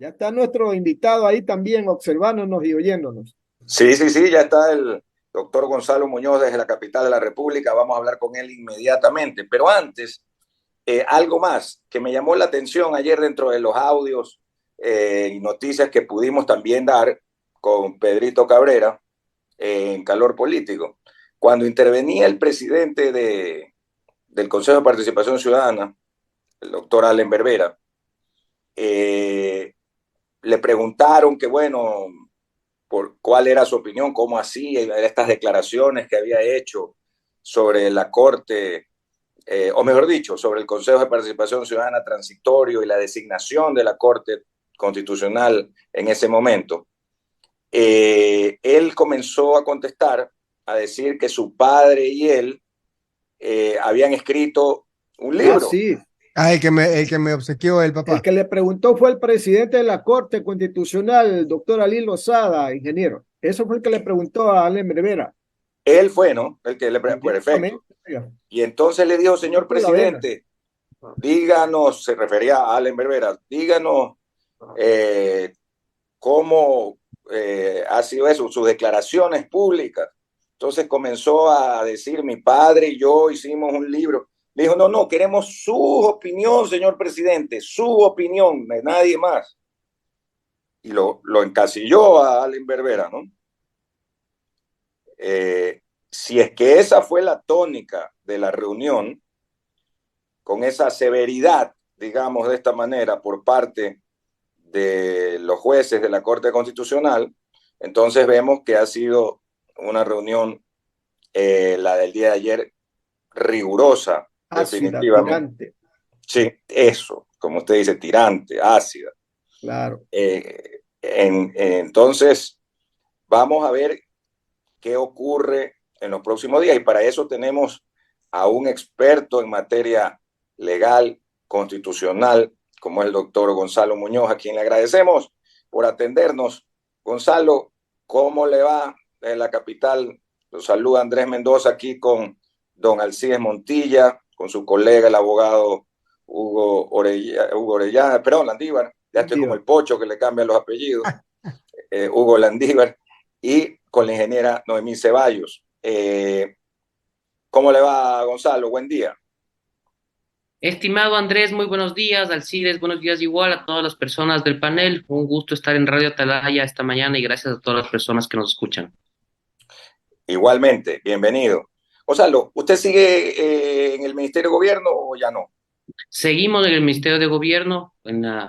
Ya está nuestro invitado ahí también observándonos y oyéndonos. Sí, sí, sí, ya está el doctor Gonzalo Muñoz desde la capital de la República. Vamos a hablar con él inmediatamente. Pero antes, algo más que me llamó la atención ayer dentro de los audios y noticias que pudimos también dar con Pedrito Cabrera en Calor Político. Cuando intervenía el presidente del Consejo de Participación Ciudadana, el doctor Allen Berbera, eh, le preguntaron que, bueno, por cuál era su opinión, cómo hacía estas declaraciones que había hecho sobre la Corte, o mejor dicho, sobre el Consejo de Participación Ciudadana transitorio y la designación de la Corte Constitucional en ese momento. Él comenzó a contestar, a decir que su padre y él habían escrito un Ah, libro. sí. Ah, el que me obsequió el El papá. que le preguntó fue el presidente de la Corte Constitucional, el doctor Ali Lozada, ingeniero. Eso fue el que le preguntó a Allen Rivera. Él fue, ¿no? El que le... Perfecto. Directamente. Oiga, Y entonces le dijo, señor por la vena. presidente, díganos, se refería a Allen Berbera, díganos cómo ha sido eso, sus declaraciones públicas. Entonces comenzó a decir, mi padre y yo hicimos un libro. Le dijo, no, no, queremos su opinión, señor presidente, su opinión, de nadie más. Y lo encasilló a Allen Berbera, ¿no? Si es que esa fue la tónica de la reunión, con esa severidad, digamos de esta manera, por parte de los jueces de la Corte Constitucional, entonces vemos que ha sido una reunión, la del día de ayer, rigurosa, Ácida, definitivamente. tirante. Sí, eso, como usted dice, tirante, ácida. Claro. Entonces, vamos a ver qué ocurre en los próximos días y para eso tenemos a un experto en materia legal, constitucional, como es el doctor Gonzalo Muñoz, a quien le agradecemos por atendernos. Gonzalo, ¿cómo le va en la capital? Lo saluda Andrés Mendoza aquí con don Alcides Montilla, con su colega, el abogado Hugo Orellana, perdón, Landívar, ya estoy como Diva. el pocho que le cambian los apellidos, Hugo Landívar, y con la ingeniera Noemí Ceballos. ¿Cómo le va, Gonzalo? Buen día. Estimado Andrés, muy buenos días. Alcides, buenos días igual a todas las personas del panel. Un gusto estar en Radio Atalaya esta mañana y gracias a todas las personas que nos escuchan. Igualmente, bienvenido. Gonzalo, ¿usted sigue en el Ministerio de Gobierno o ya no? Seguimos en el Ministerio de Gobierno,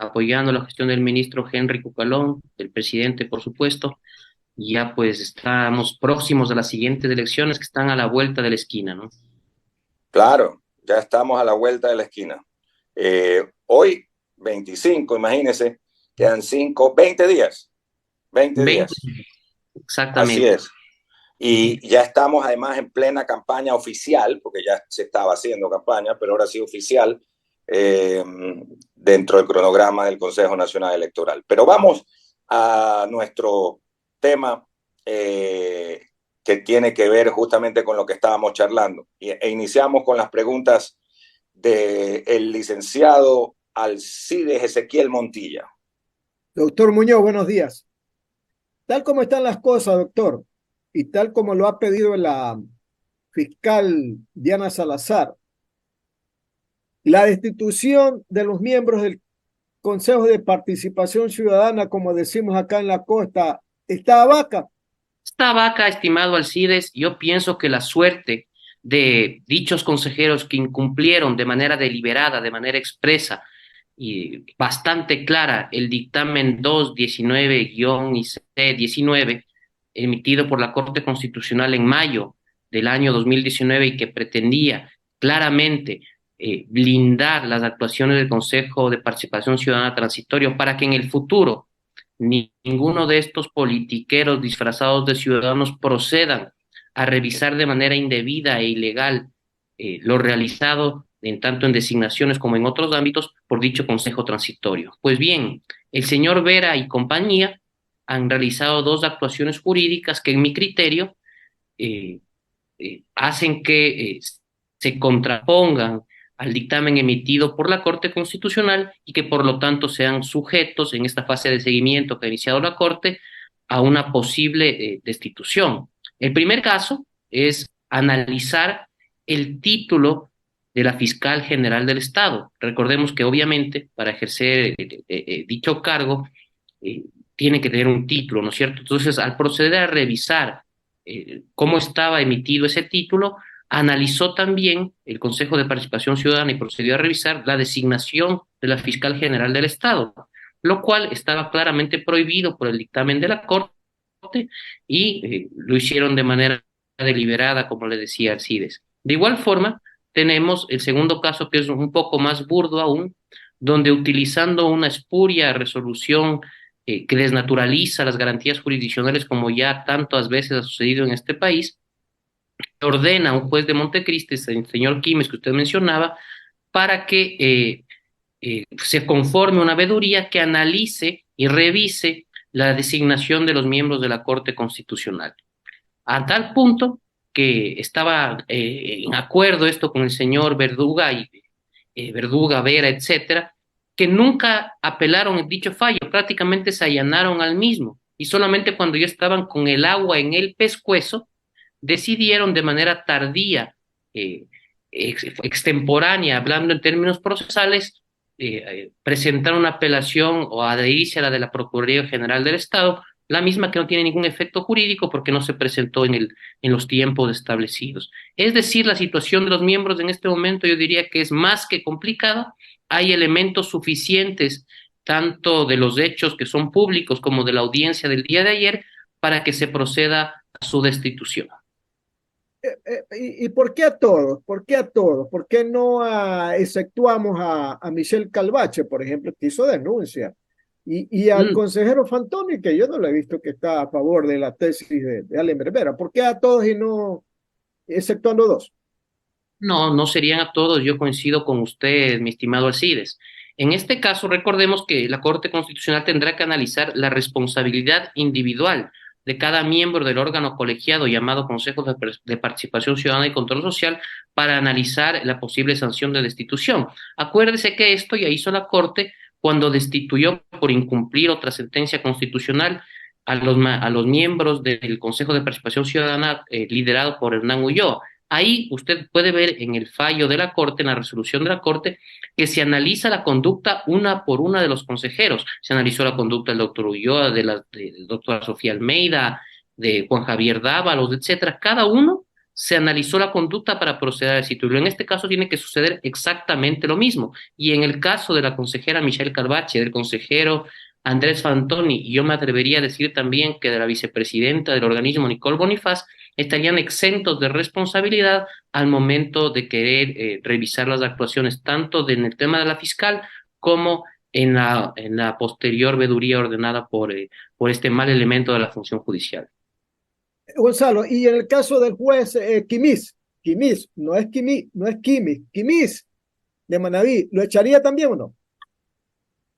apoyando la gestión del ministro Henry Cucalón, del presidente, por supuesto. Y ya pues estamos próximos a las siguientes elecciones que están a la vuelta de la esquina, ¿no? Claro, ya estamos a la vuelta de la esquina. Hoy, 25, imagínense, quedan 5, 20 días. 20 20, días. Así exactamente. es. Y ya estamos además en plena campaña oficial, porque ya se estaba haciendo campaña, pero ahora sí oficial, eh, dentro del cronograma del Consejo Nacional Electoral. Pero vamos a nuestro tema, que tiene que ver justamente con lo que estábamos charlando. E iniciamos con las preguntas del licenciado Alcides Ezequiel Montilla. Doctor Muñoz, buenos días. Tal como están las cosas, doctor, y tal como lo ha pedido la fiscal Diana Salazar, la destitución de los miembros del Consejo de Participación Ciudadana, como decimos acá en la costa, está a vaca. Esta vaca, estimado Alcides, yo pienso que la suerte de dichos consejeros que incumplieron de manera deliberada, de manera expresa y bastante clara el dictamen 219-IC-19 emitido por la Corte Constitucional en mayo del año 2019 y que pretendía claramente blindar las actuaciones del Consejo de Participación Ciudadana Transitorio para que en el futuro ninguno de estos politiqueros disfrazados de ciudadanos procedan a revisar de manera indebida e ilegal lo realizado en tanto en designaciones como en otros ámbitos por dicho Consejo Transitorio. Pues bien, el señor Vera y compañía han realizado dos actuaciones jurídicas que en mi criterio eh, hacen que se contrapongan al dictamen emitido por la Corte Constitucional y que por lo tanto sean sujetos en esta fase de seguimiento que ha iniciado la Corte a una posible destitución. El primer caso es analizar el título de la fiscal general del Estado. Recordemos que obviamente para ejercer dicho cargo eh, tiene que tener un título, ¿no es cierto? Entonces, al proceder a revisar cómo estaba emitido ese título, analizó también el Consejo de Participación Ciudadana y procedió a revisar la designación de la fiscal general del Estado, lo cual estaba claramente prohibido por el dictamen de la Corte y lo hicieron de manera deliberada, como le decía Alcides. De igual forma, tenemos el segundo caso que es un poco más burdo aún, donde utilizando una espuria resolución que desnaturaliza las garantías jurisdiccionales como ya tantas veces ha sucedido en este país, ordena a un juez de Montecristi, el señor Quimes que usted mencionaba, para que se conforme una veeduría que analice y revise la designación de los miembros de la Corte Constitucional. A tal punto que estaba en acuerdo esto con el señor Verduga y Verduga, Vera, etcétera, que nunca apelaron en dicho fallo, prácticamente se allanaron al mismo, y solamente cuando ya estaban con el agua en el pescuezo, decidieron de manera tardía, extemporánea, hablando en términos procesales, presentar una apelación o adherirse a la de la Procuraduría General del Estado, la misma que no tiene ningún efecto jurídico porque no se presentó en los tiempos establecidos. Es decir, la situación de los miembros en este momento yo diría que es más que complicada. Hay elementos suficientes, tanto de los hechos que son públicos como de la audiencia del día de ayer, para que se proceda a su destitución. ¿Y por qué a todos? ¿Por qué a todos? ¿Por qué no exceptuamos a Michelle Calvache, por ejemplo, que hizo denuncia? Y al consejero Fantoni, que yo no lo he visto que está a favor de la tesis de Allen Berbera. ¿Por qué a todos y no exceptuando dos? No, no serían a todos. Yo coincido con usted, mi estimado Alcides. En este caso, recordemos que la Corte Constitucional tendrá que analizar la responsabilidad individual de cada miembro del órgano colegiado llamado Consejo de Participación Ciudadana y Control Social para analizar la posible sanción de destitución. Acuérdese que esto ya hizo la Corte cuando destituyó por incumplir otra sentencia constitucional a los miembros del Consejo de Participación Ciudadana liderado por Hernán Ulloa. Ahí usted puede ver en el fallo de la Corte, en la resolución de la Corte, que se analiza la conducta una por una de los consejeros. Se analizó la conducta del doctor Ulloa, de la doctora Sofía Almeida, de Juan Javier Dávalos, etcétera. Cada uno se analizó la conducta para proceder a destituirlo. En este caso tiene que suceder exactamente lo mismo. Y en el caso de la consejera Michelle Calvache, del consejero Andrés Fantoni, y yo me atrevería a decir también que de la vicepresidenta del organismo Nicole Bonifaz, estarían exentos de responsabilidad al momento de querer revisar las actuaciones, tanto en el tema de la fiscal como en la posterior veeduría ordenada por este mal elemento de la función judicial. Gonzalo, y en el caso del juez Quimis, no es Quimis de Manabí, ¿lo echaría también o no?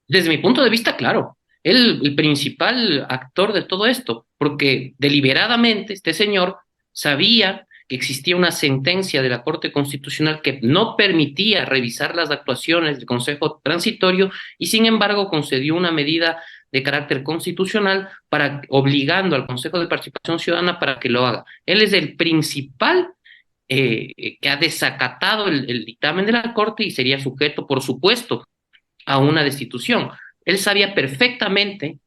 Desde mi punto de vista, claro, el principal actor de todo esto, porque deliberadamente este señor sabía que existía una sentencia de la Corte Constitucional que no permitía revisar las actuaciones del Consejo Transitorio y sin embargo concedió una medida de carácter constitucional para obligando al Consejo de Participación Ciudadana para que lo haga. Él es el principal que ha desacatado el dictamen de la Corte y sería sujeto, por supuesto, a una destitución. Él sabía perfectamente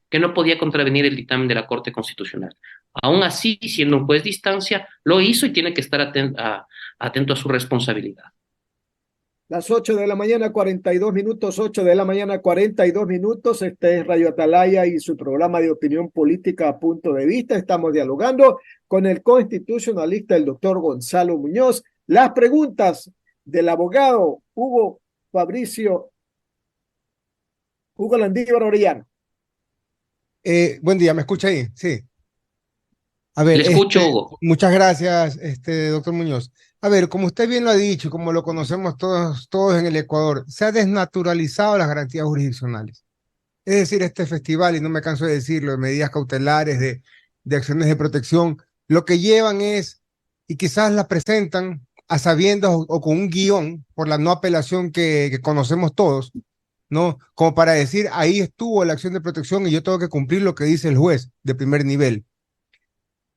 que no podía contravenir el dictamen de la Corte Constitucional. Aún así, siendo un juez de instancia, lo hizo y tiene que estar atento a su responsabilidad. Las 8 de la mañana, 42 minutos, 8 de la mañana, 42 minutos. Este es Radio Atalaya y su programa de opinión política a punto de vista. Estamos dialogando con el constitucionalista, el doctor Gonzalo Muñoz. Las preguntas del abogado Hugo Landívar Orellana. Buen día, ¿me escucha ahí? Sí. A ver, Le escucho, Hugo. muchas gracias, doctor Muñoz. A ver, como usted bien lo ha dicho, como lo conocemos todos en el Ecuador, se ha desnaturalizado las garantías jurisdiccionales. Es decir, este festival, y no me canso de decirlo, de medidas cautelares, de acciones de protección, lo que llevan es, y quizás las presentan a sabiendas o con un guión por la no apelación que conocemos todos, ¿no? Como para decir, ahí estuvo la acción de protección y yo tengo que cumplir lo que dice el juez de primer nivel.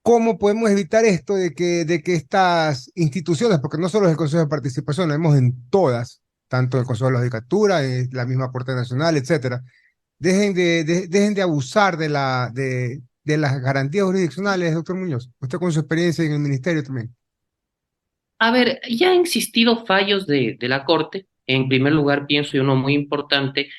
¿Cómo podemos evitar esto de que estas instituciones, porque no solo es el Consejo de Participación, lo vemos en todas, tanto el Consejo de la Judicatura, la misma Corte Nacional, etcétera, dejen de abusar de las garantías jurisdiccionales, doctor Muñoz? Usted con su experiencia en el ministerio también. A ver, ya han existido fallos de la Corte. En primer lugar, pienso yo uno muy importante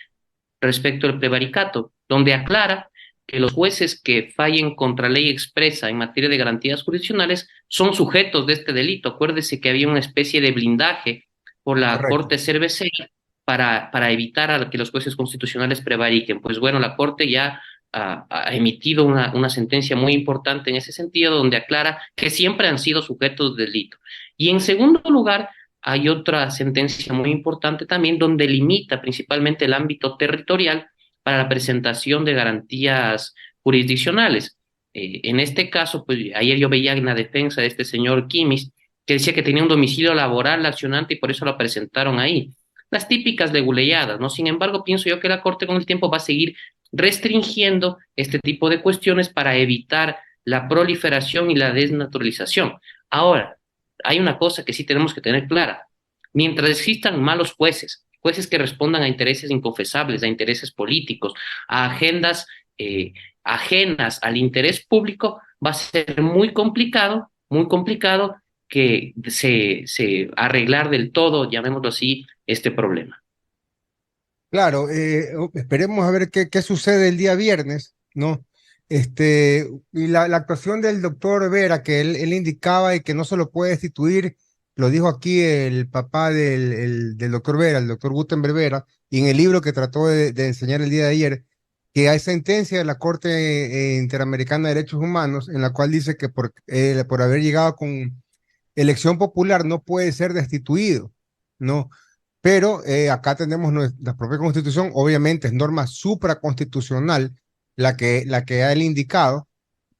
respecto al prevaricato, donde aclara que los jueces que fallen contra ley expresa en materia de garantías jurisdiccionales son sujetos de este delito. Acuérdese que había una especie de blindaje por la Correcto. Corte Cervecera para evitar a que los jueces constitucionales prevariquen. Pues bueno, la Corte ya ha emitido una sentencia muy importante en ese sentido, donde aclara que siempre han sido sujetos de delito. Y en segundo lugar, hay otra sentencia muy importante también donde limita principalmente el ámbito territorial para la presentación de garantías jurisdiccionales. En este caso, pues ayer yo veía en la defensa de este señor Kimis que decía que tenía un domicilio laboral accionante y por eso lo presentaron ahí. Las típicas leguleyadas, ¿no? Sin embargo, pienso yo que la Corte con el tiempo va a seguir restringiendo este tipo de cuestiones para evitar la proliferación y la desnaturalización. Ahora, hay una cosa que sí tenemos que tener clara. Mientras existan malos jueces, jueces que respondan a intereses inconfesables, a intereses políticos, a agendas ajenas al interés público, va a ser muy complicado que se arreglar del todo, llamémoslo así, este problema. Claro, esperemos a ver qué sucede el día viernes, ¿no? Y la actuación del doctor Vera, que él indicaba y que no se lo puede destituir, lo dijo aquí el papá del doctor Vera, el doctor Gutenberg Vera, y en el libro que trató de enseñar el día de ayer, que hay sentencia de la Corte Interamericana de Derechos Humanos en la cual dice que por haber llegado con elección popular no puede ser destituido, ¿no? Pero acá tenemos nuestra propia constitución, obviamente es norma supraconstitucional la que ha él indicado,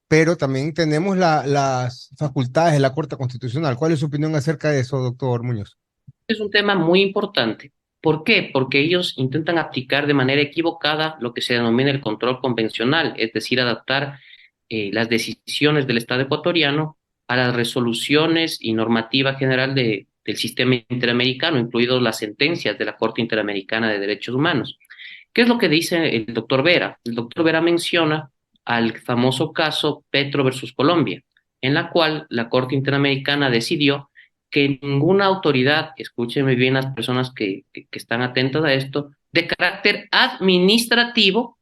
pero también tenemos las facultades de la Corte Constitucional. ¿Cuál es su opinión acerca de eso, doctor Muñoz? Es un tema muy importante. ¿Por qué? Porque ellos intentan aplicar de manera equivocada lo que se denomina el control convencional, es decir, adaptar las decisiones del Estado ecuatoriano a las resoluciones y normativa general del sistema interamericano, incluidos las sentencias de la Corte Interamericana de Derechos Humanos. ¿Qué es lo que dice el doctor Vera? El doctor Vera menciona al famoso caso Petro versus Colombia, en la cual la Corte Interamericana decidió que ninguna autoridad, escúchenme bien las personas que están atentas a esto, de carácter administrativo,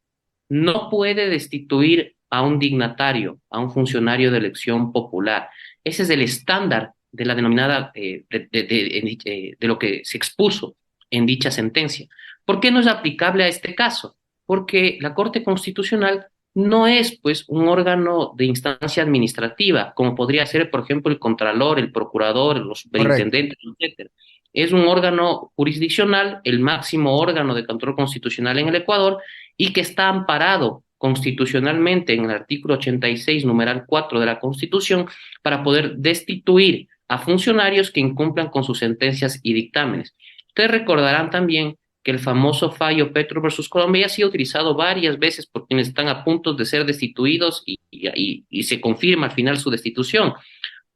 no puede destituir a un dignatario, a un funcionario de elección popular. Ese es el estándar de la denominada, de lo que se expuso en dicha sentencia. ¿Por qué no es aplicable a este caso? Porque la Corte Constitucional no es pues un órgano de instancia administrativa, como podría ser, por ejemplo, el Contralor, el Procurador, los Correcto. superintendentes, etcétera. Es un órgano jurisdiccional, el máximo órgano de control constitucional en el Ecuador, y que está amparado constitucionalmente en el artículo 86, numeral 4 de la Constitución, para poder destituir a funcionarios que incumplan con sus sentencias y dictámenes. Ustedes recordarán también que el famoso fallo Petro versus Colombia ha sido utilizado varias veces por quienes están a punto de ser destituidos y se confirma al final su destitución.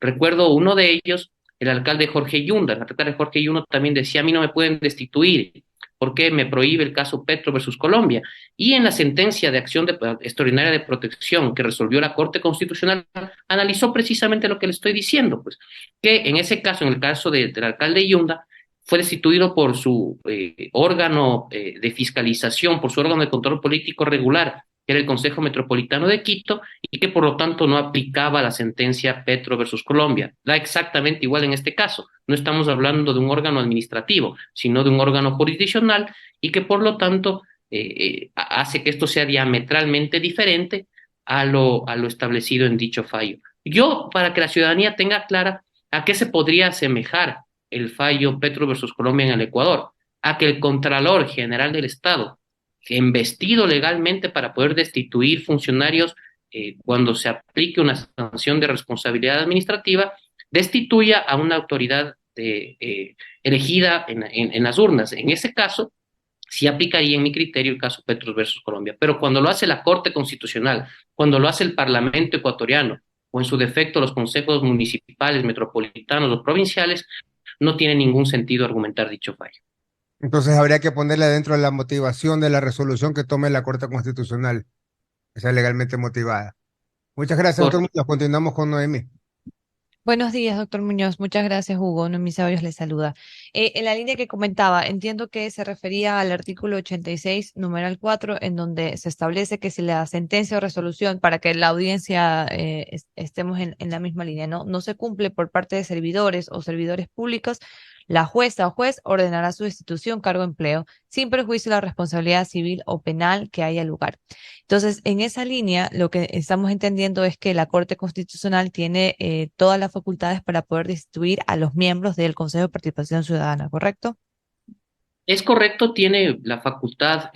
Recuerdo uno de ellos, el alcalde Jorge Yunda. El alcalde Jorge Yunda también decía, a mí no me pueden destituir porque me prohíbe el caso Petro versus Colombia. Y en la sentencia de acción extraordinaria de protección que resolvió la Corte Constitucional, analizó precisamente lo que le estoy diciendo, pues, que en ese caso, en el caso del alcalde Yunda, fue destituido por su órgano de fiscalización, por su órgano de control político regular, que era el Consejo Metropolitano de Quito, y que por lo tanto no aplicaba la sentencia Petro versus Colombia. Da exactamente igual en este caso. No estamos hablando de un órgano administrativo, sino de un órgano jurisdiccional y que por lo tanto hace que esto sea diametralmente diferente a lo establecido en dicho fallo. Yo, para que la ciudadanía tenga clara a qué se podría asemejar el fallo Petro versus Colombia en el Ecuador, a que el Contralor General del Estado, investido legalmente para poder destituir funcionarios cuando se aplique una sanción de responsabilidad administrativa, destituya a una autoridad elegida en las urnas. En ese caso, sí aplicaría en mi criterio el caso Petros versus Colombia. Pero cuando lo hace la Corte Constitucional, cuando lo hace el Parlamento ecuatoriano, o en su defecto los consejos municipales, metropolitanos o provinciales, no tiene ningún sentido argumentar dicho fallo. Entonces habría que ponerle dentro de la motivación de la resolución que tome la Corte Constitucional, que sea legalmente motivada. Muchas gracias, doctor Correcto. Muñoz. Continuamos con Noemí. Buenos días, doctor Muñoz. Muchas gracias, Hugo. Noemí Ceballos le saluda. En la línea que comentaba, entiendo que se refería al artículo 86, numeral 4, en donde se establece que si la sentencia o resolución, para que la audiencia estemos en la misma línea, no se cumple por parte de servidores o servidores públicos, la jueza o juez ordenará su destitución, cargo o empleo, sin perjuicio de la responsabilidad civil o penal que haya lugar. Entonces, en esa línea, lo que estamos entendiendo es que la Corte Constitucional tiene todas las facultades para poder destituir a los miembros del Consejo de Participación Ciudadana, ¿correcto? Es correcto, tiene la facultad,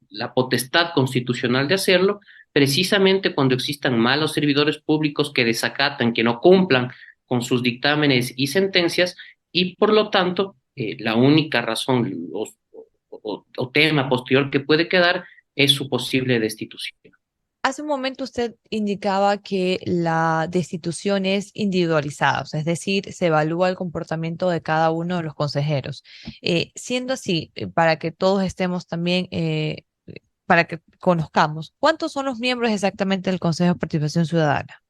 la potestad constitucional de hacerlo, precisamente cuando existan malos servidores públicos que desacatan, que no cumplan con sus dictámenes y sentencias, y por lo tanto, la única razón o tema posterior que puede quedar es su posible destitución. Hace un momento usted indicaba que la destitución es individualizada, o sea, es decir, se evalúa el comportamiento de cada uno de los consejeros. Siendo así, para que todos estemos también, para que conozcamos, ¿cuántos son los miembros exactamente del Consejo de Participación Ciudadana?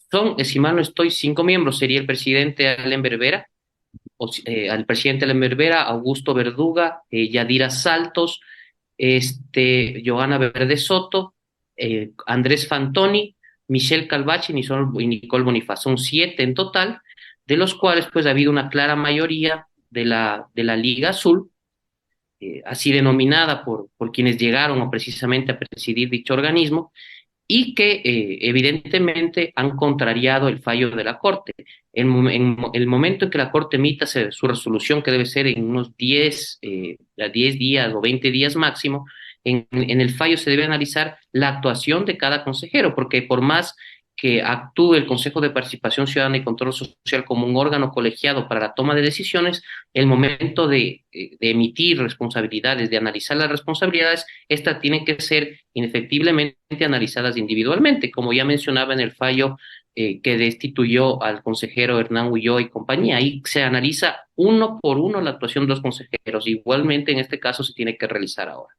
Son, si mal no estoy, 5 miembros. Sería el presidente Allen Berbera, al presidente Allen Berbera, Augusto Verduga, Yadira Saltos, Johanna Verde Soto, Andrés Fantoni, Michelle Calvache y Nicole Bonifaz. Son 7 en total, de los cuales pues ha habido una clara mayoría de la Liga Azul, así denominada por quienes llegaron precisamente a presidir dicho organismo, y que evidentemente han contrariado el fallo de la Corte. En el momento en que la Corte emita su resolución, que debe ser en unos 10 días o 20 días máximo, en el fallo se debe analizar la actuación de cada consejero, porque por más que actúe el Consejo de Participación Ciudadana y Control Social como un órgano colegiado para la toma de decisiones, el momento de emitir responsabilidades, de analizar las responsabilidades, estas tienen que ser indefectiblemente analizadas individualmente, como ya mencionaba en el fallo que destituyó al consejero Hernán Ulloa y compañía. Ahí se analiza uno por uno la actuación de los consejeros. Igualmente, en este caso, se tiene que realizar ahora.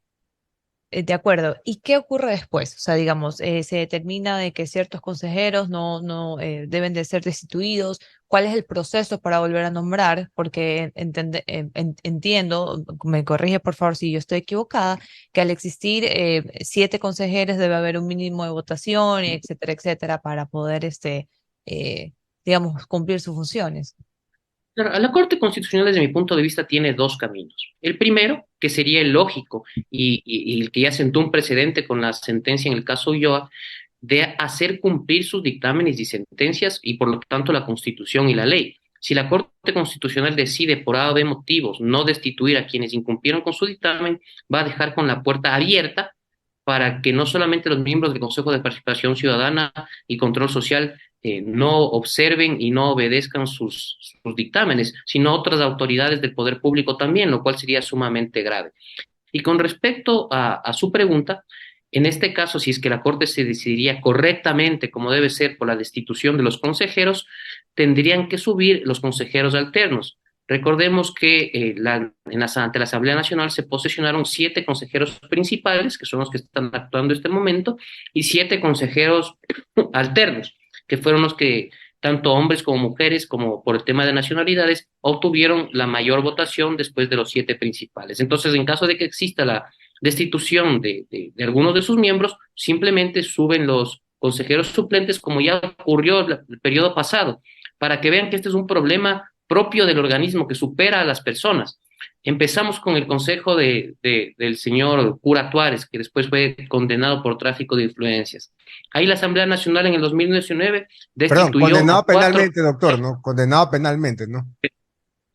De acuerdo. ¿Y qué ocurre después? O sea, digamos, se determina de que ciertos consejeros no deben de ser destituidos. ¿Cuál es el proceso para volver a nombrar? Porque entiendo, me corrige por favor si yo estoy equivocada, que al existir 7 consejeros debe haber un mínimo de votación, etcétera, etcétera, para poder, digamos, cumplir sus funciones. Claro, la Corte Constitucional, desde mi punto de vista, tiene 2 caminos. El primero, que sería el lógico y el que ya sentó un precedente con la sentencia en el caso Ulloa, de hacer cumplir sus dictámenes y sentencias y por lo tanto la Constitución y la ley. Si la Corte Constitucional decide por A o B motivos no destituir a quienes incumplieron con su dictamen, va a dejar con la puerta abierta para que no solamente los miembros del Consejo de Participación Ciudadana y Control Social no observen y no obedezcan sus dictámenes, sino otras autoridades del poder público también, lo cual sería sumamente grave. Y con respecto a su pregunta, en este caso, si es que la Corte se decidiría correctamente, como debe ser, por la destitución de los consejeros, tendrían que subir los consejeros alternos. Recordemos que ante la Asamblea Nacional se posesionaron 7 consejeros principales, que son los que están actuando en este momento, y 7 consejeros alternos, que fueron los que, tanto hombres como mujeres, como por el tema de nacionalidades, obtuvieron la mayor votación después de los 7 principales. Entonces, en caso de que exista la destitución de algunos de sus miembros, simplemente suben los consejeros suplentes, como ya ocurrió el periodo pasado, para que vean que este es un problema propio del organismo que supera a las personas. Empezamos con el consejo del señor cura Tuárez, que después fue condenado por tráfico de influencias. Ahí la Asamblea Nacional en el 2019 Perdón, destituyó condenado a 4 penalmente, doctor, ¿no? Condenado penalmente, ¿no?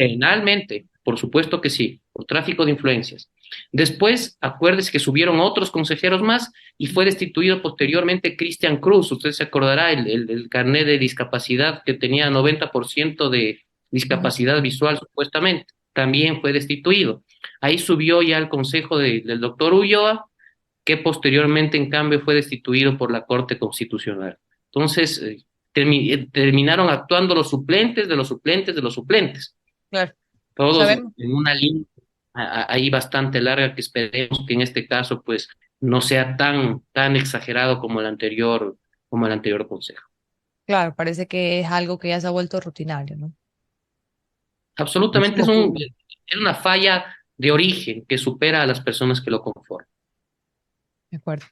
penalmente, por supuesto que sí, por tráfico de influencias. Después, acuérdese que subieron otros consejeros más y fue destituido posteriormente Cristian Cruz. Usted se acordará el carnet de discapacidad que tenía 90% discapacidad visual supuestamente, también fue destituido. Ahí subió ya al consejo del doctor Ulloa, que posteriormente, en cambio, fue destituido por la Corte Constitucional. Entonces, terminaron actuando los suplentes de los suplentes de los suplentes, Claro. todos Sabemos. en una línea ahí bastante larga, que esperemos que en este caso, pues, no sea tan exagerado como el anterior consejo. Claro, parece que es algo que ya se ha vuelto rutinario, ¿no? Absolutamente es una falla de origen que supera a las personas que lo conforman. De acuerdo.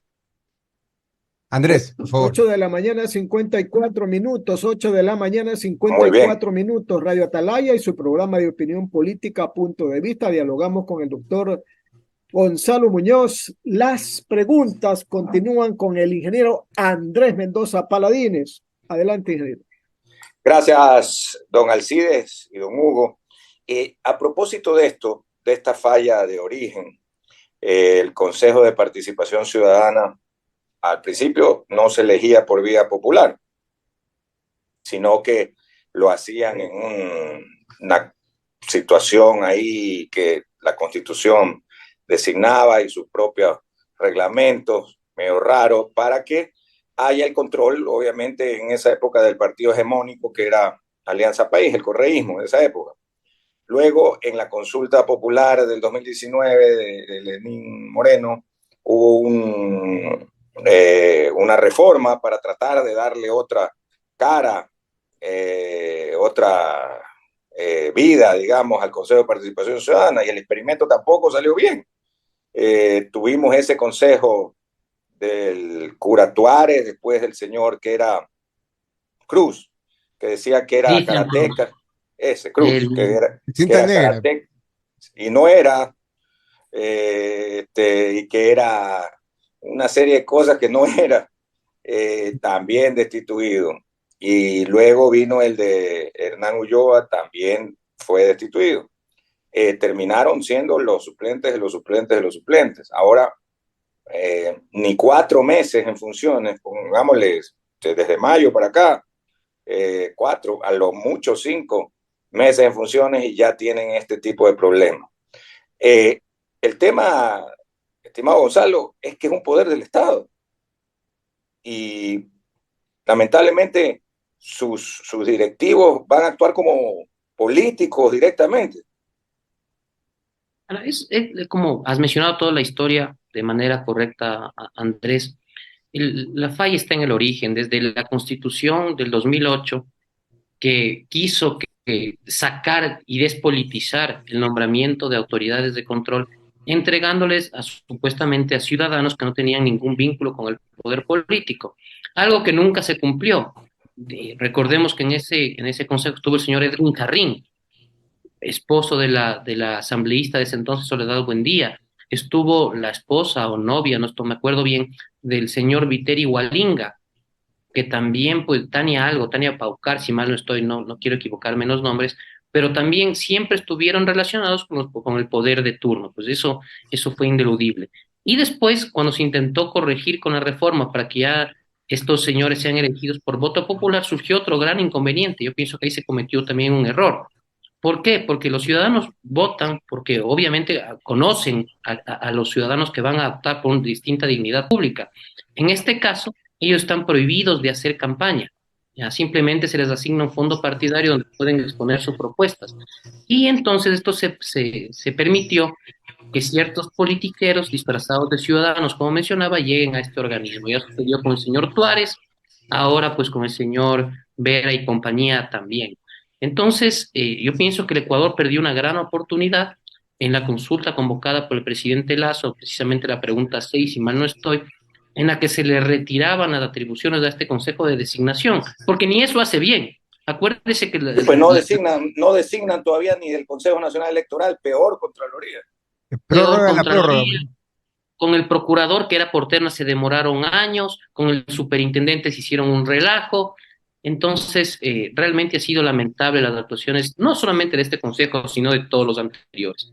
Andrés, por favor. 8 de la mañana, 54 minutos, 8 de la mañana, Muy bien. 54 minutos, Radio Atalaya y su programa de opinión política, Punto de Vista. Dialogamos con el doctor Gonzalo Muñoz. Las preguntas continúan con el ingeniero Andrés Mendoza Paladines. Adelante, ingeniero. Gracias, don Alcides y don Hugo. A propósito de esto, de esta falla de origen, el Consejo de Participación Ciudadana al principio no se elegía por vía popular, sino que lo hacían en una situación ahí que la Constitución designaba y sus propios reglamentos, medio raros, para que haya el control, obviamente, en esa época del partido hegemónico que era Alianza País, el correísmo de esa época. Luego, en la consulta popular del 2019 de Lenín Moreno, hubo una reforma para tratar de darle otra cara, otra vida, digamos, al Consejo de Participación Ciudadana, y el experimento tampoco salió bien. Tuvimos ese consejo del cura Tuárez, después del señor que era Cruz, que decía que era Dicen, karateca, ese Cruz, el, que Cinta era negra. karateca, y no era, y que era una serie de cosas que no era, también destituido. Y luego vino el de Hernán Ulloa, también fue destituido. Terminaron siendo los suplentes de los suplentes de los suplentes. Ahora, ni 4 meses en funciones, pongámosles desde mayo para acá, 4, a lo mucho 5 meses en funciones y ya tienen este tipo de problemas. El tema, estimado Gonzalo, es que es un poder del Estado y lamentablemente sus directivos van a actuar como políticos directamente. Es como has mencionado toda la historia de manera correcta, Andrés. La falla está en el origen, desde la Constitución del 2008, que quiso sacar y despolitizar el nombramiento de autoridades de control, entregándoles supuestamente a ciudadanos que no tenían ningún vínculo con el poder político, algo que nunca se cumplió. Recordemos que en ese consejo estuvo el señor Edwin Carrín, esposo de la asambleísta de ese entonces, Soledad Buendía. Estuvo la esposa o novia, no me acuerdo bien, del señor Viteri Hualinga, que también, pues, Tania Paucar, si mal no estoy, no quiero equivocarme en los nombres, pero también siempre estuvieron relacionados con el poder de turno, pues eso fue ineludible. Y después, cuando se intentó corregir con la reforma para que ya estos señores sean elegidos por voto popular, surgió otro gran inconveniente. Yo pienso que ahí se cometió también un error. ¿Por qué? Porque los ciudadanos votan, porque obviamente conocen a los ciudadanos que van a optar por una distinta dignidad pública. En este caso, ellos están prohibidos de hacer campaña. Ya, simplemente se les asigna un fondo partidario donde pueden exponer sus propuestas. Y entonces esto se permitió que ciertos politiqueros disfrazados de ciudadanos, como mencionaba, lleguen a este organismo. Ya sucedió con el señor Tuárez, ahora pues con el señor Vera y compañía también. Entonces, yo pienso que el Ecuador perdió una gran oportunidad en la consulta convocada por el presidente Lazo, precisamente la pregunta 6, si mal no estoy, en la que se le retiraban las atribuciones a este Consejo de Designación, porque ni eso hace bien. Acuérdese que Pues no designan todavía ni del Consejo Nacional Electoral, peor Contraloría. peor Prórroga la prórroga. Contraloría, con el procurador que era por terna se demoraron años, con el superintendente se hicieron un relajo. Entonces, realmente ha sido lamentable las actuaciones, no solamente de este consejo, sino de todos los anteriores.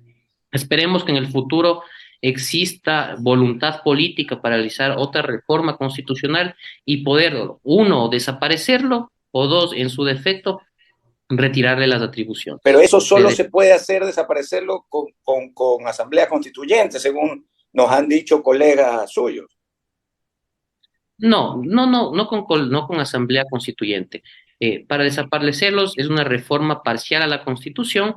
Esperemos que en el futuro exista voluntad política para realizar otra reforma constitucional y poder, uno, desaparecerlo, o dos, en su defecto, retirarle las atribuciones. Pero eso solo se puede hacer desaparecerlo con asamblea constituyente, según nos han dicho colegas suyos. No con asamblea constituyente. Para desaparecerlos es una reforma parcial a la Constitución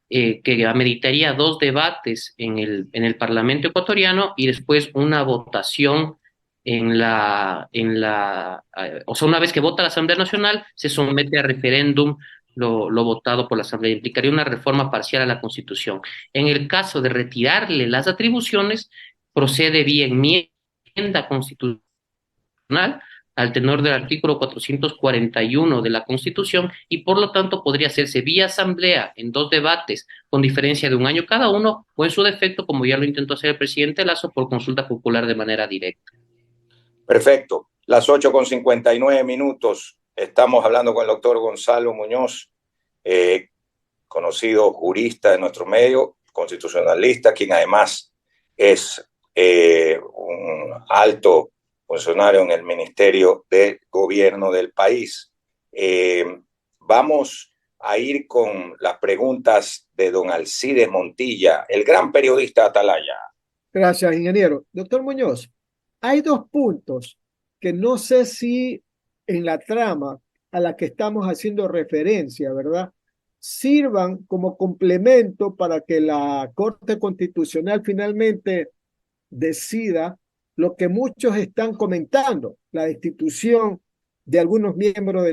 que ameritaría dos debates en el Parlamento ecuatoriano y después una votación o sea, una vez que vota la Asamblea Nacional, se somete a referéndum lo votado por la Asamblea. Implicaría una reforma parcial a la Constitución. En el caso de retirarle las atribuciones, procede vía enmienda constitucional al tenor del artículo 441 de la Constitución y por lo tanto podría hacerse vía asamblea en dos debates con diferencia de un año cada uno o en su defecto, como ya lo intentó hacer el presidente Lazo, por consulta popular de manera directa. Perfecto. Las 8:59. Estamos hablando con el doctor Gonzalo Muñoz, conocido jurista de nuestro medio, constitucionalista, quien además es un alto funcionario en el Ministerio de Gobierno del país. Vamos a ir con las preguntas de don Alcides Montilla, el gran periodista Atalaya. Gracias, ingeniero. Doctor Muñoz, hay dos puntos que no sé si en la trama a la que estamos haciendo referencia, ¿verdad?, sirvan como complemento para que la Corte Constitucional finalmente decida lo que muchos están comentando, la destitución de algunos miembros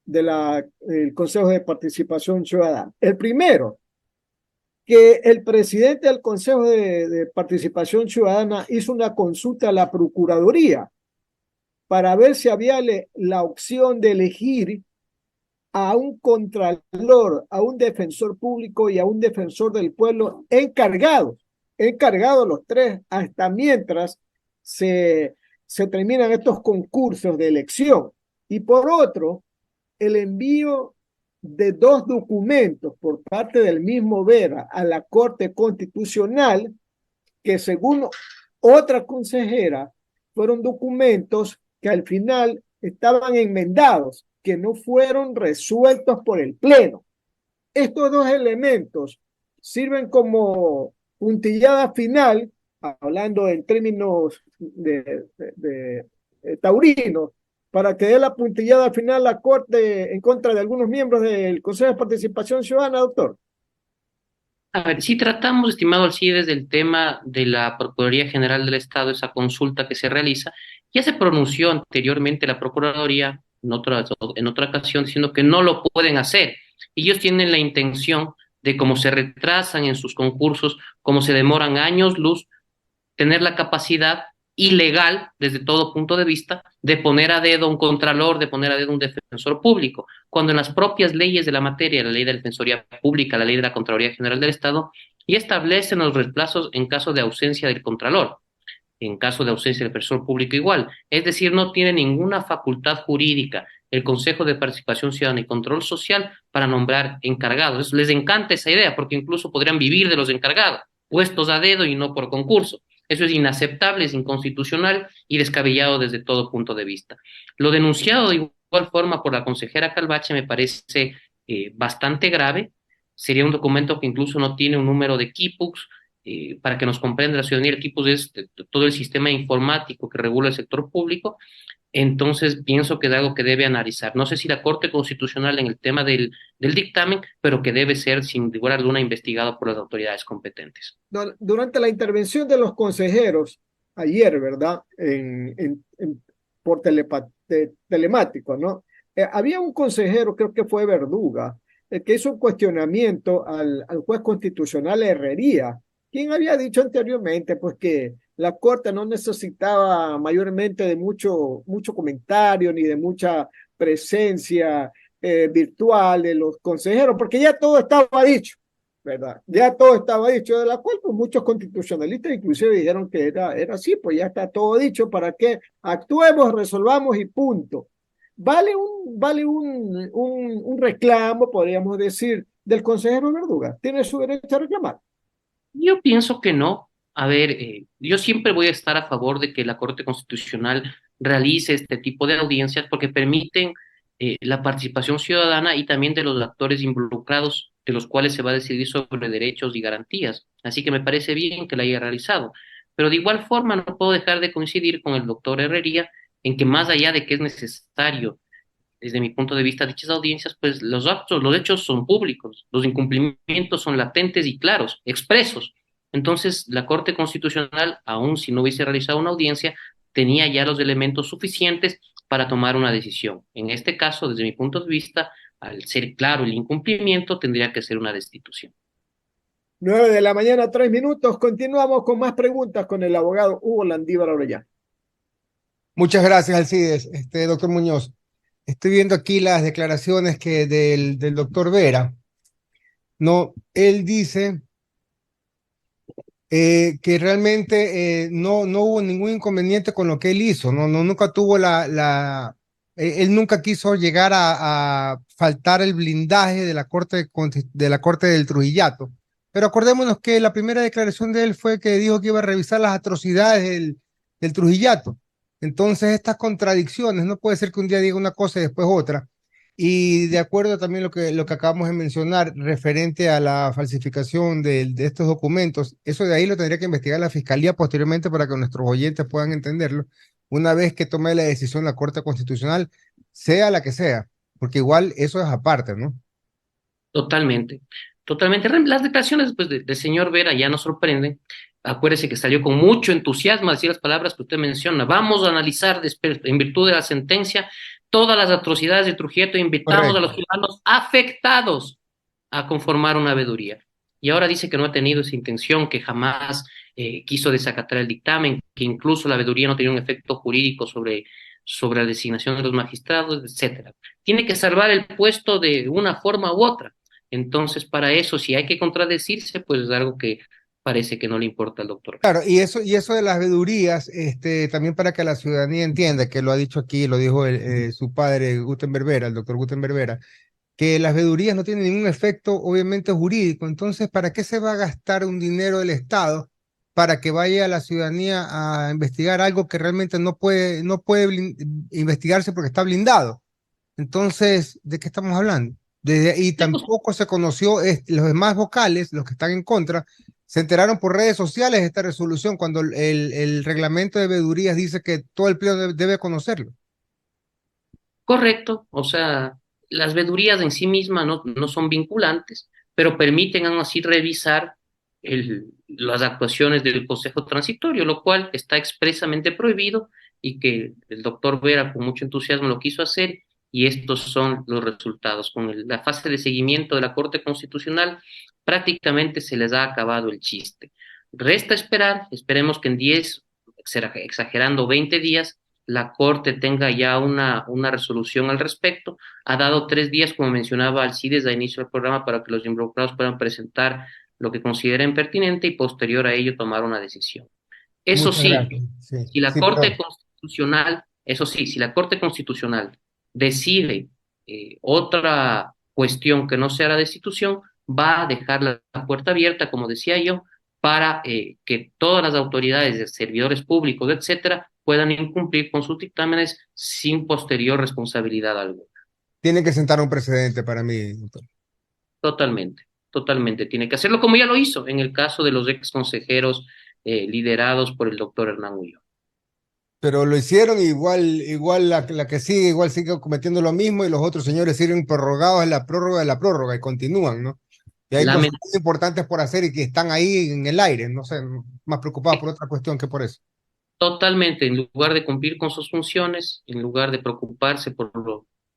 del Consejo de Participación Ciudadana. El primero, que el presidente del Consejo de Participación Ciudadana hizo una consulta a la Procuraduría para ver si había la opción de elegir a un contralor, a un defensor público y a un defensor del pueblo encargados los tres, hasta mientras se terminan estos concursos de elección. Y por otro, el envío de dos documentos por parte del mismo Vera a la Corte Constitucional, que según otra consejera, fueron documentos que al final estaban enmendados, que no fueron resueltos por el Pleno. Estos dos elementos sirven como puntillada final, hablando en términos de taurinos, para que dé la puntillada final la Corte en contra de algunos miembros del Consejo de Participación Ciudadana, doctor. A ver, si tratamos, estimado Alcides, del tema de la Procuraduría General del Estado, esa consulta que se realiza, ya se pronunció anteriormente la Procuraduría en otra ocasión diciendo que no lo pueden hacer. Ellos tienen la intención de, como se retrasan en sus concursos, como se demoran años luz, tener la capacidad ilegal, desde todo punto de vista, de poner a dedo un contralor, de poner a dedo un defensor público, cuando en las propias leyes de la materia, la ley de Defensoría Pública, la ley de la Contraloría General del Estado, ya establecen los reemplazos en caso de ausencia del contralor, en caso de ausencia del defensor público igual. Es decir, no tiene ninguna facultad jurídica el Consejo de Participación Ciudadana y Control Social para nombrar encargados. Les encanta esa idea, porque incluso podrían vivir de los encargados, puestos a dedo y no por concurso. Eso es inaceptable, es inconstitucional y descabellado desde todo punto de vista. Lo denunciado de igual forma por la consejera Calvache me parece bastante grave. Sería un documento que incluso no tiene un número de quipux. Para que nos comprenda la ciudadanía, el quipux es todo el sistema informático que regula el sector público. Entonces pienso que es algo que debe analizar. No sé si la Corte Constitucional en el tema del dictamen, pero que debe ser sin lugar a duda investigado por las autoridades competentes. Durante la intervención de los consejeros ayer, ¿verdad? Por telemático, ¿no? Había un consejero, creo que fue Verduga, que hizo un cuestionamiento al juez constitucional Herrería, quien había dicho anteriormente, pues, que la Corte no necesitaba mayormente de mucho comentario ni de mucha presencia virtual de los consejeros, porque ya todo estaba dicho, ¿verdad? Ya todo estaba dicho, de la cual pues, muchos constitucionalistas inclusive dijeron que era así, pues ya está todo dicho, para que actuemos, resolvamos y punto. Vale un reclamo, podríamos decir, del consejero Verduga. ¿Tiene su derecho a reclamar? Yo pienso que no. A ver, yo siempre voy a estar a favor de que la Corte Constitucional realice este tipo de audiencias porque permiten la participación ciudadana y también de los actores involucrados, de los cuales se va a decidir sobre derechos y garantías. Así que me parece bien que la haya realizado. Pero de igual forma no puedo dejar de coincidir con el doctor Herrería en que más allá de que es necesario, desde mi punto de vista, dichas audiencias, pues los actos, los hechos son públicos, los incumplimientos son latentes y claros, expresos. Entonces, la Corte Constitucional, aun si no hubiese realizado una audiencia, tenía ya los elementos suficientes para tomar una decisión. En este caso, desde mi punto de vista, al ser claro el incumplimiento, tendría que ser una destitución. 9 de la mañana, 3 minutos. Continuamos con más preguntas con el abogado Hugo Landívar Orellana. Muchas gracias, Alcides. Doctor Muñoz, estoy viendo aquí las declaraciones del doctor Vera. No, él dice que realmente no hubo ningún inconveniente con lo que él hizo. Nunca tuvo él nunca quiso llegar a faltar el blindaje de la corte del Trujillato. Pero acordémonos que la primera declaración de él fue que dijo que iba a revisar las atrocidades del Trujillato. Entonces, estas contradicciones, no puede ser que un día diga una cosa y después otra. Y de acuerdo también lo que acabamos de mencionar referente a la falsificación de estos documentos, eso de ahí lo tendría que investigar la Fiscalía posteriormente para que nuestros oyentes puedan entenderlo, una vez que tome la decisión la Corte Constitucional, sea la que sea, porque igual eso es aparte, ¿no? Totalmente, totalmente. Las declaraciones pues, del señor Vera ya nos sorprenden. Acuérdese que salió con mucho entusiasmo a decir las palabras que usted menciona. Vamos a analizar en virtud de la sentencia todas las atrocidades de Trujillo e invitamos a los Correcto. ciudadanos afectados a conformar una veeduría. Y ahora dice que no ha tenido esa intención, que jamás quiso desacatar el dictamen, que incluso la veeduría no tenía un efecto jurídico sobre la designación de los magistrados, etcétera. Tiene que salvar el puesto de una forma u otra. Entonces, para eso, si hay que contradecirse, pues es algo que parece que no le importa al doctor. Claro, y eso de las vedurías, también para que la ciudadanía entienda, que lo ha dicho aquí, lo dijo su padre Gutenberg Vera, el doctor Gutenberg Vera, que las vedurías no tienen ningún efecto, obviamente, jurídico. Entonces, ¿para qué se va a gastar un dinero del Estado para que vaya la ciudadanía a investigar algo que realmente no puede investigarse porque está blindado? Entonces, ¿de qué estamos hablando? Y tampoco se conoció, los demás vocales, los que están en contra, se enteraron por redes sociales de esta resolución cuando el reglamento de veedurías dice que todo el pleno debe conocerlo. Correcto, o sea, las vedurías en sí mismas no son vinculantes, pero permiten aún así revisar las actuaciones del Consejo Transitorio, lo cual está expresamente prohibido y que el doctor Vera con mucho entusiasmo lo quiso hacer y estos son los resultados. Con la fase de seguimiento de la Corte Constitucional prácticamente se les ha acabado el chiste. Resta esperar, esperemos que en 10, exagerando 20 días, la Corte tenga ya una resolución al respecto. Ha dado 3 días, como mencionaba Alcides al inicio del programa, para que los involucrados puedan presentar lo que consideren pertinente y posterior a ello tomar una decisión. Eso Muchas sí, gracias. Sí, si la sí, Corte perdón. Constitucional, eso sí, si la Corte Constitucional decide otra cuestión que no sea la destitución, va a dejar la puerta abierta, como decía yo, para que todas las autoridades de servidores públicos, etcétera, puedan incumplir con sus dictámenes sin posterior responsabilidad alguna. Tiene que sentar un precedente para mí, doctor. Totalmente, totalmente. Tiene que hacerlo como ya lo hizo en el caso de los ex consejeros liderados por el doctor Hernán Ulloa. Pero lo hicieron igual la que sigue, igual sigue cometiendo lo mismo y los otros señores siguen prorrogados en la prórroga de la prórroga y continúan, ¿no? Y hay cosas muy importantes por hacer y que están ahí en el aire, no sé, más preocupados por otra cuestión que por eso. Totalmente, en lugar de cumplir con sus funciones, en lugar de preocuparse por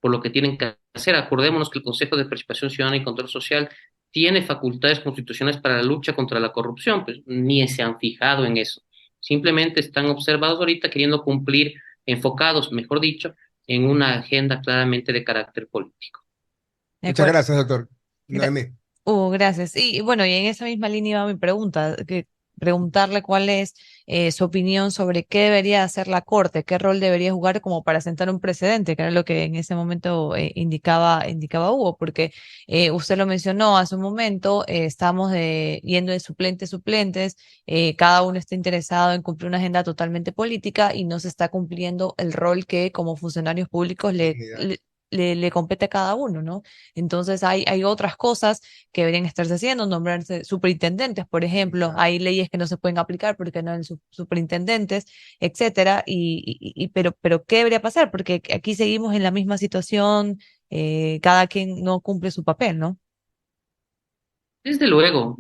lo que tienen que hacer, acordémonos que el Consejo de Participación Ciudadana y Control Social tiene facultades constitucionales para la lucha contra la corrupción, pues ni se han fijado en eso. Simplemente están observados ahorita queriendo cumplir, enfocados, mejor dicho, en una agenda claramente de carácter político. De Muchas acuerdo. gracias, doctor. Gra- Noemí. Gracias. Y bueno, y en esa misma línea iba mi pregunta, preguntarle cuál es su opinión sobre qué debería hacer la Corte, qué rol debería jugar como para sentar un precedente, que era lo que en ese momento indicaba Hugo, porque usted lo mencionó hace un momento, estamos yendo de suplentes, cada uno está interesado en cumplir una agenda totalmente política y no se está cumpliendo el rol que como funcionarios públicos Dignidad. le compete a cada uno, ¿no? Entonces hay otras cosas que deberían estarse haciendo, nombrarse superintendentes, por ejemplo, hay leyes que no se pueden aplicar porque no hay superintendentes, etcétera, pero ¿qué debería pasar? Porque aquí seguimos en la misma situación, cada quien no cumple su papel, ¿no? Desde luego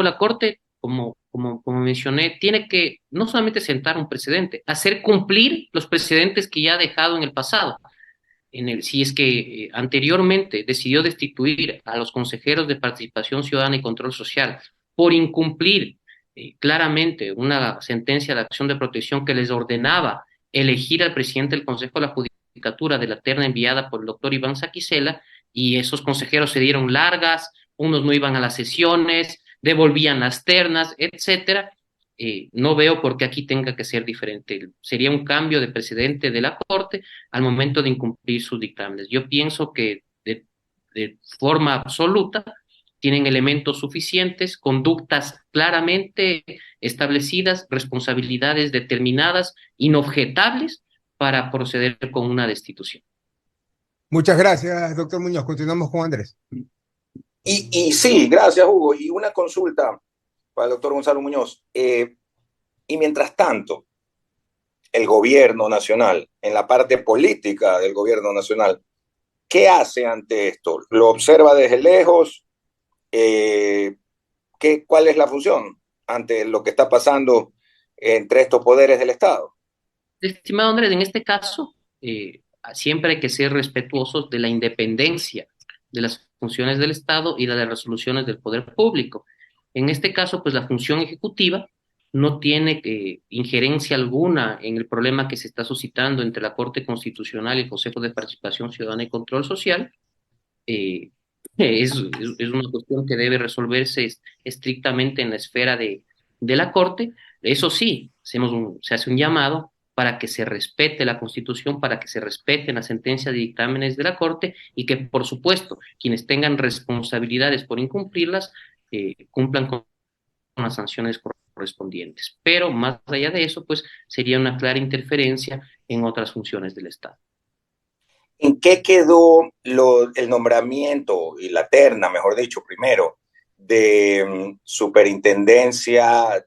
la Corte, como mencioné, tiene que no solamente sentar un precedente, hacer cumplir los precedentes que ya ha dejado en el pasado. Si es que anteriormente decidió destituir a los consejeros de participación ciudadana y control social por incumplir claramente una sentencia de acción de protección que les ordenaba elegir al presidente del Consejo de la Judicatura de la terna enviada por el doctor Iván Saquicela, y esos consejeros se dieron largas, unos no iban a las sesiones, devolvían las ternas, etcétera. No veo por qué aquí tenga que ser diferente. Sería un cambio de precedente de la Corte al momento de incumplir sus dictámenes. Yo pienso que de forma absoluta tienen elementos suficientes, conductas claramente establecidas, responsabilidades determinadas, inobjetables para proceder con una destitución. Muchas gracias, doctor Muñoz. Continuamos con Andrés. Y sí, gracias, Hugo. Y una consulta para el doctor Gonzalo Muñoz. Y mientras tanto, el gobierno nacional, en la parte política del gobierno nacional, ¿qué hace ante esto? ¿Lo observa desde lejos? ¿Cuál es la función ante lo que está pasando entre estos poderes del Estado? Estimado Andrés, en este caso, siempre hay que ser respetuosos de la independencia de las funciones del Estado y de las resoluciones del poder público. En este caso, pues la función ejecutiva no tiene injerencia alguna en el problema que se está suscitando entre la Corte Constitucional y el Consejo de Participación Ciudadana y Control Social. Eh, es una cuestión que debe resolverse estrictamente en la esfera de la Corte. Eso sí, se hace un llamado para que se respete la Constitución, para que se respeten las sentencias y dictámenes de la Corte y que, por supuesto, quienes tengan responsabilidades por incumplirlas, cumplan con las sanciones correspondientes. Pero más allá de eso, pues sería una clara interferencia en otras funciones del Estado. ¿En qué quedó el nombramiento y la terna, mejor dicho, primero, de superintendencia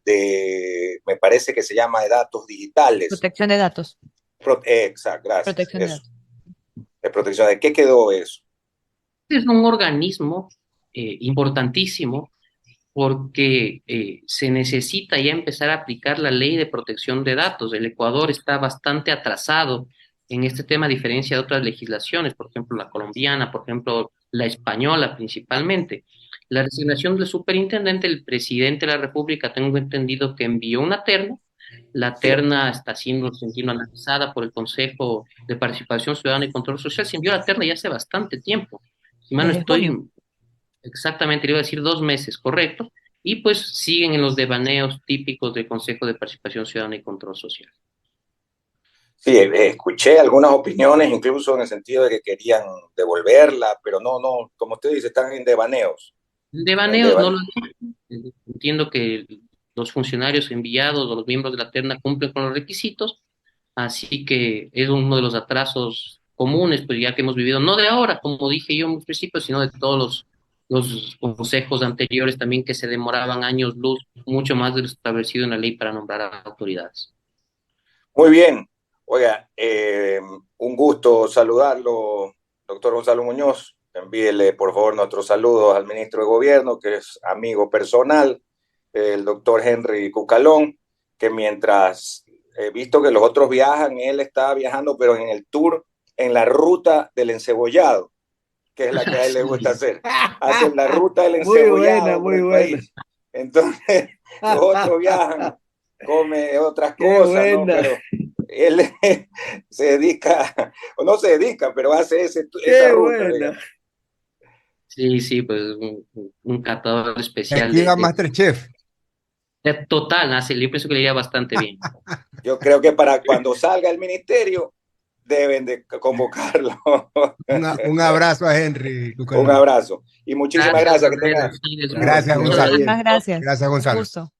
me parece que se llama de datos digitales? Protección de datos. Exacto, gracias. Protección de Eso, datos. de protección. ¿De qué quedó eso? Es un organismo importantísimo porque se necesita ya empezar a aplicar la ley de protección de datos. El Ecuador está bastante atrasado en este tema, a diferencia de otras legislaciones, por ejemplo, la colombiana, por ejemplo, la española principalmente. La designación del superintendente, el presidente de la República, tengo entendido que envió una terna. La terna está siendo analizada por el Consejo de Participación Ciudadana y Control Social. Se envió la terna ya hace bastante tiempo. Si mal no Desde junio. estoy, exactamente, le iba a decir 2 meses, correcto, y pues siguen en los devaneos típicos del Consejo de Participación Ciudadana y Control Social. Sí, escuché algunas opiniones, incluso en el sentido de que querían devolverla, pero no, como usted dice, están en devaneos. Devaneos no lo entiendo que los funcionarios enviados o los miembros de la terna cumplen con los requisitos, así que es uno de los atrasos comunes, pues ya que hemos vivido, no de ahora, como dije yo en un principio, sino de todos los consejos anteriores también que se demoraban años luz, mucho más de lo establecido en la ley para nombrar a autoridades. Muy bien. Oiga, un gusto saludarlo, doctor Gonzalo Muñoz. Envíele, por favor, nuestros saludos al ministro de Gobierno, que es amigo personal, el doctor Henry Cucalón, que mientras he visto que los otros viajan, él está viajando, pero en el tour, en la ruta del encebollado, que es la que a él le gusta hacer. Hacen la ruta del encebollado por el país. Entonces, los otros viajan, come otras cosas, ¿no? Pero él se dedica, o no se dedica, pero hace esa ruta. Sí, pues un catador especial Aquí va Masterchef. Total, yo pienso que le iría bastante bien. Yo creo que para cuando salga el ministerio deben de convocarlo. Un abrazo a Henry Cucalón. Un abrazo. Y muchísimas gracias. Que tenga... Gracias, Gonzalo. Muchas gracias. Gracias, Gonzalo. Un gusto.